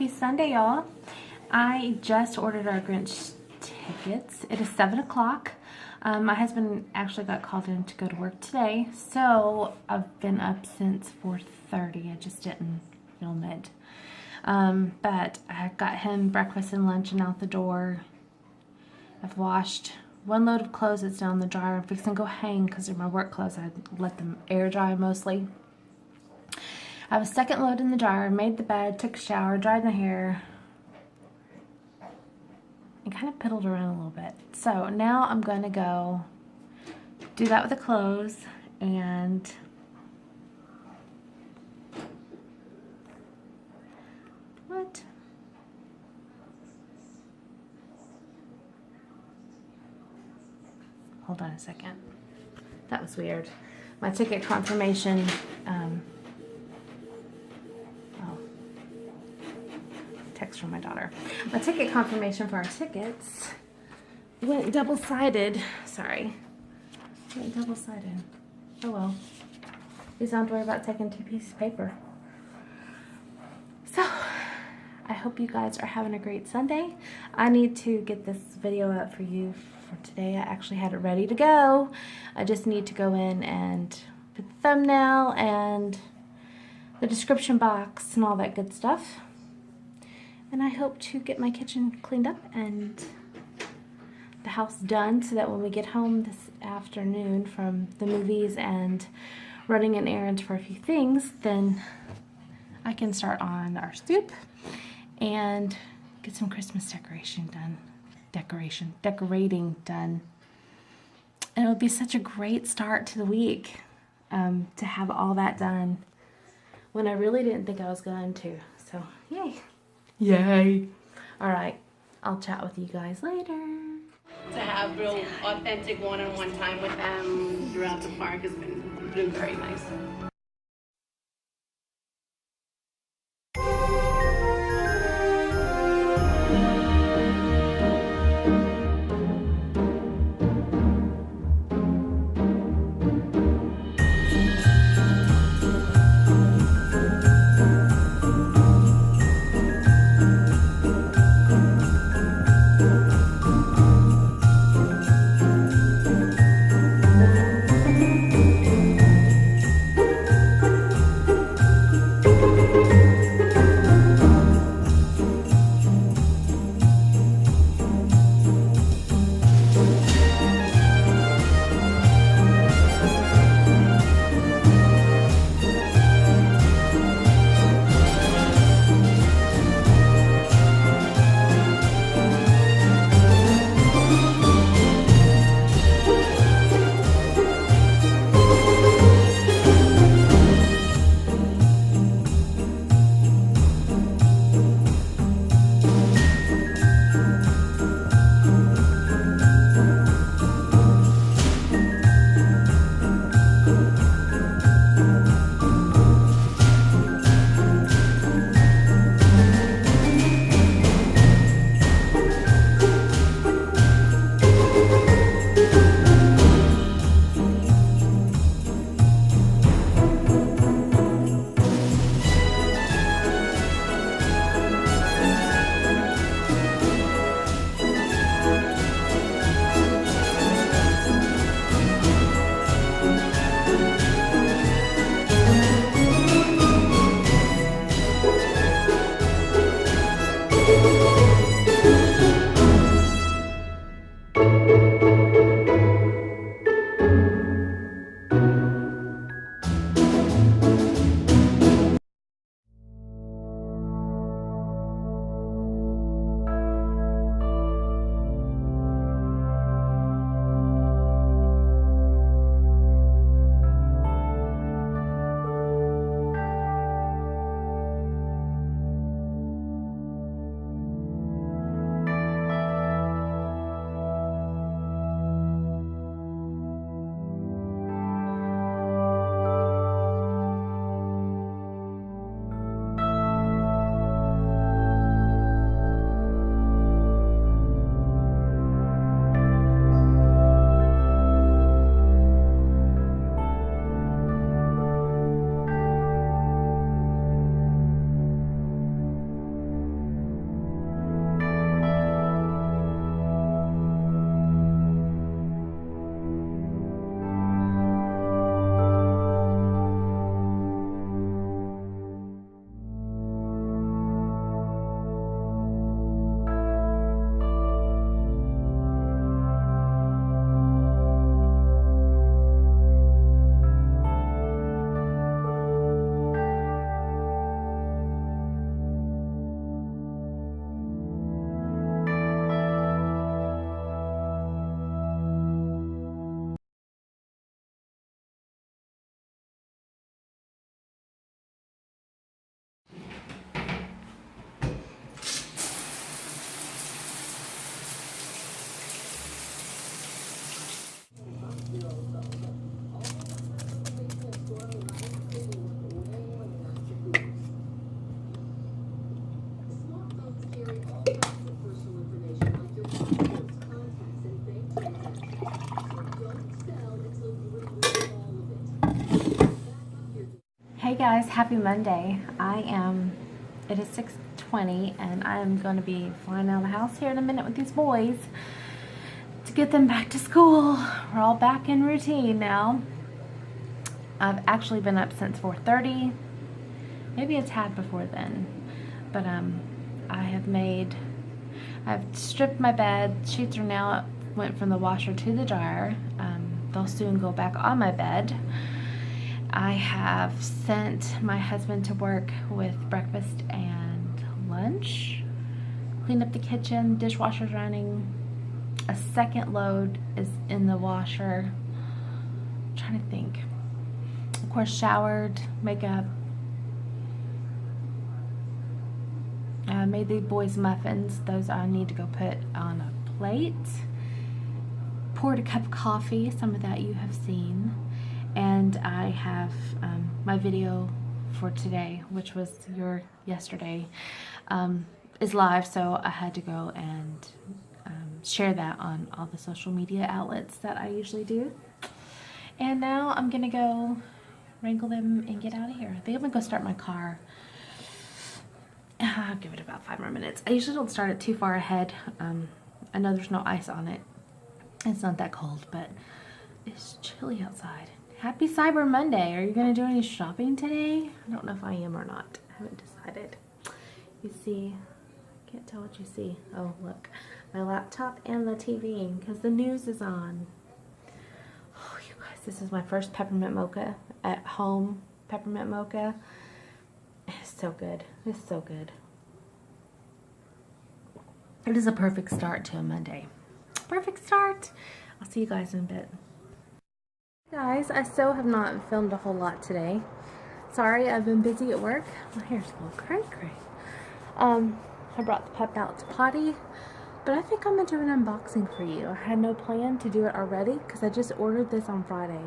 Happy Sunday, y'all. I just ordered our Grinch tickets. It is 7 o'clock. My husband actually got called in to go to work today, so I've been up since 4:30. I just didn't film it. But I got him breakfast and lunch and out the door. I've washed one load of clothes that's down the dryer. I'm fixing to go hang because they're my work clothes. I let them air dry mostly. I have a second load in the dryer, made the bed, took a shower, dried my hair, and kind of piddled around a little bit. So now I'm going to go do that with the clothes and what? Hold on a second. That was weird. My ticket confirmation, text from my daughter. My ticket confirmation for our tickets went double-sided. Sorry. Went double-sided. Oh well. You don't have to worry about taking 2 pieces of paper. So, I hope you guys are having a great Sunday. I need to get this video up for you for today. I actually had it ready to go. I just need to go in and put the thumbnail and the description box and all that good stuff. And I hope to get my kitchen cleaned up and the house done so that when we get home this afternoon from the movies and running an errand for a few things, then I can start on our soup and get some Christmas decorating done. And it would be such a great start to the week to have all that done when I really didn't think I was going to. So, yay. Yay. All right. I'll chat with you guys later. To have real authentic one-on-one time with them throughout the park has been very nice. guys, happy Monday. It is 6:20 and I am going to be flying out of the house here in a minute with these boys to get them back to school. We're all back in routine now. I've actually been up since 4:30, maybe a tad before then, but I've stripped my bed. Sheets are now went from the washer to the dryer. They'll soon go back on my bed. I have sent my husband to work with breakfast and lunch, cleaned up the kitchen, dishwasher's running, a second load is in the washer. I'm trying to think. Of course, showered, makeup. I made the boys muffins. Those I need to go put on a plate. Poured a cup of coffee. Some of that you have seen. And I have my video for today, which was your yesterday, is live, so I had to go and share that on all the social media outlets that I usually do. And now I'm gonna go wrangle them and get out of here. I think I'm gonna go start my car. I'll give it about 5 more minutes. I usually don't start it too far ahead. I know there's no ice on it. It's not that cold, but it's chilly outside. Happy Cyber Monday. Are you going to do any shopping today? I don't know if I am or not. I haven't decided. You see, I can't tell what you see. Oh, look. My laptop and the TV, because the news is on. Oh, you guys, this is my first peppermint mocha at home. Peppermint mocha. It's so good. It's so good. It is a perfect start to a Monday. Perfect start. I'll see you guys in a bit. Guys, I still have not filmed a whole lot today. Sorry, I've been busy at work. My hair's a little cray-cray. I brought the pup out to potty, but I think I'm gonna do an unboxing for you. I had no plan to do it already because I just ordered this on Friday.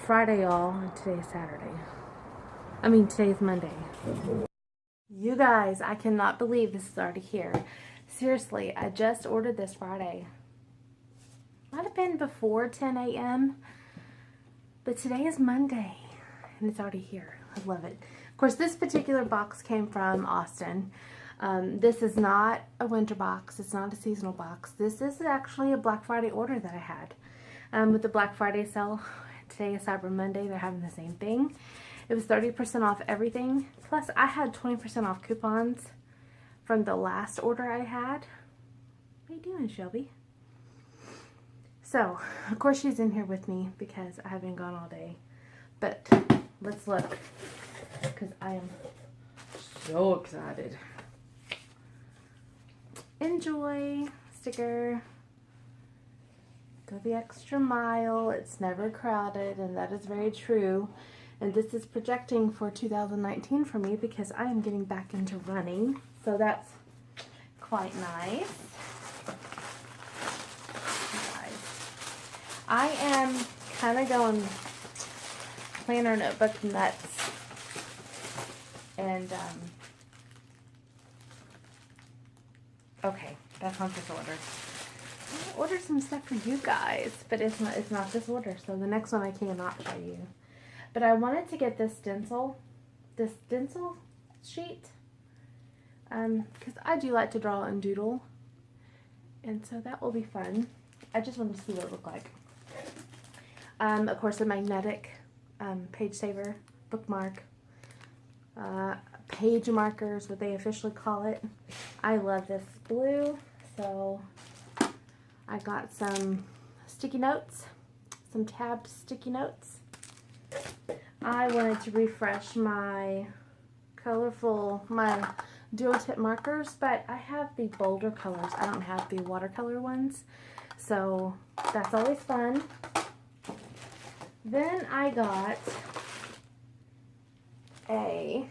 Friday, y'all, and today's Saturday. I mean, today's Monday. You guys, I cannot believe this is already here. Seriously, I just ordered this Friday. Might have been before 10 a.m. But today is Monday and it's already here. I love it. Of course, this particular box came from Austin. This is not a winter box. It's not a seasonal box. This is actually a Black Friday order that I had. With the Black Friday sale, today is Cyber Monday. They're having the same thing. It was 30% off everything. Plus, I had 20% off coupons from the last order I had. What are you doing, Shelby? So, of course she's in here with me because I have been gone all day. But let's look, because I am so excited. Enjoy sticker. Go the extra mile. It's never crowded, and that is very true. And this is projecting for 2019 for me because I am getting back into running. So that's quite nice. I am kind of going planner notebook nuts, and okay, that's not this order. I ordered some stuff for you guys, but it's not this order, so the next one I cannot show you. But I wanted to get this stencil sheet, because I do like to draw and doodle, and so that will be fun. I just wanted to see what it looked like. Of course, a magnetic page saver, bookmark, page markers, what they officially call it. I love this blue, so I got some sticky notes, some tabbed sticky notes. I wanted to refresh my my dual tip markers, but I have the bolder colors. I don't have the watercolor ones, so that's always fun. Then I got a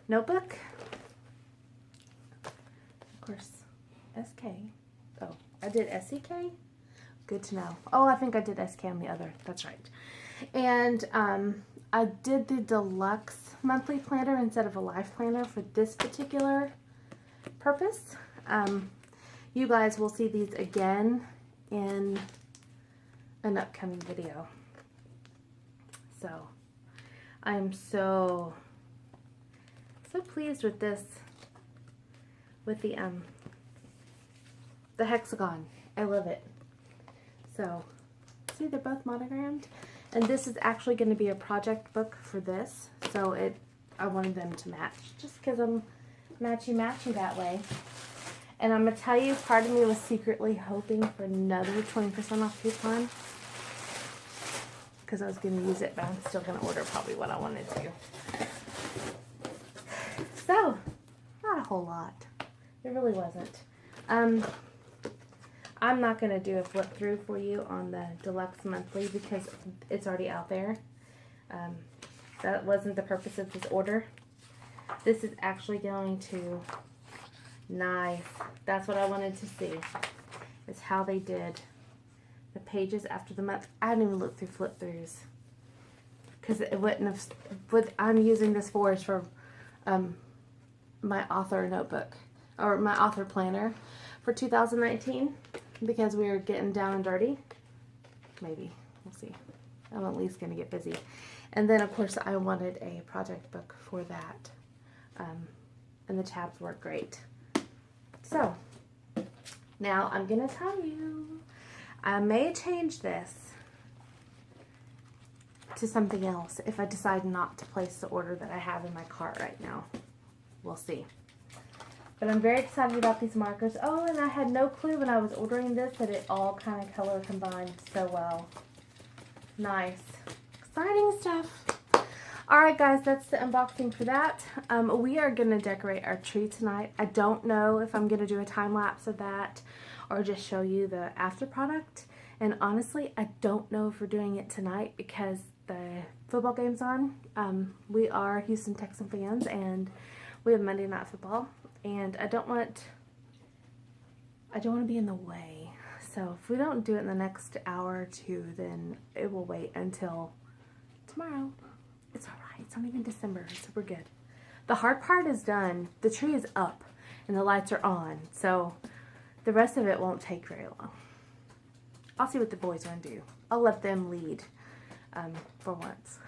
notebook. Of course, SK. Oh, I did SEK? Good to know. Oh, I think I did SK on the other. That's right. And I did the deluxe monthly planner instead of a life planner for this particular purpose. You guys will see these again in an upcoming video. So I am so pleased with this, with the hexagon. I love it. So, see, they're both monogrammed. And this is actually going to be a project book for this. So I wanted them to match, just because I'm matchy-matchy that way. And I'm going to tell you, part of me was secretly hoping for another 20% off coupon, because I was going to use it, but I'm still going to order probably what I wanted to. So, not a whole lot. It really wasn't. I'm not going to do a flip through for you on the deluxe monthly because it's already out there. That wasn't the purpose of this order. This is actually going to, nice. That's what I wanted to see. Is how they did the pages after the month. I didn't even look through flip throughs. Because it wouldn't have, what I'm using this for is for my author notebook. Or my author planner for 2019. Because we are getting down and dirty. Maybe. We'll see. I'm at least going to get busy. And then, of course, I wanted a project book for that. And the tabs work great. So, now I'm going to tell you. I may change this to something else if I decide not to place the order that I have in my cart right now. We'll see. But I'm very excited about these markers. Oh, and I had no clue when I was ordering this that it all kind of color combined so well. Nice. Exciting stuff. Alright guys, that's the unboxing for that. We are going to decorate our tree tonight. I don't know if I'm going to do a time lapse of that or just show you the after product. And honestly, I don't know if we're doing it tonight because the football game's on. We are Houston Texan fans and we have Monday Night Football. And I don't want to be in the way. So if we don't do it in the next hour or two, then it will wait until tomorrow. It's alright. It's not even December, so we're good. The hard part is done. The tree is up and the lights are on. So the rest of it won't take very long. I'll see what the boys want to do. I'll let them lead for once.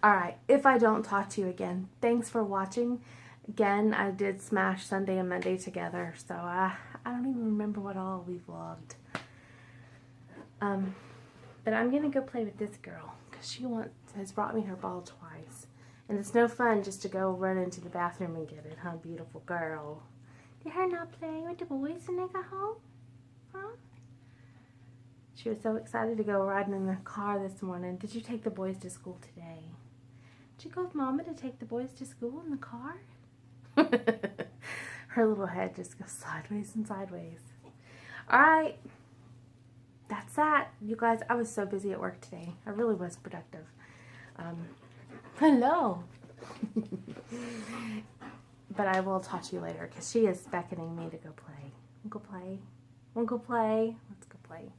Alright. If I don't talk to you again, thanks for watching. Again, I did smash Sunday and Monday together, so I don't even remember what all we vlogged. But I'm going to go play with this girl, because she has brought me her ball twice. And it's no fun just to go run into the bathroom and get it, huh, beautiful girl? Did her not play with the boys when they got home? Huh? She was so excited to go riding in the car this morning. Did you take the boys to school today? Did you go with Mama to take the boys to school in the car? Her little head just goes sideways and sideways. Alright. That's that. You guys, I was so busy at work today. I really was productive. Hello. But I will talk to you later because she is beckoning me to go play. Wanna go play? Wanna go play? Let's go play.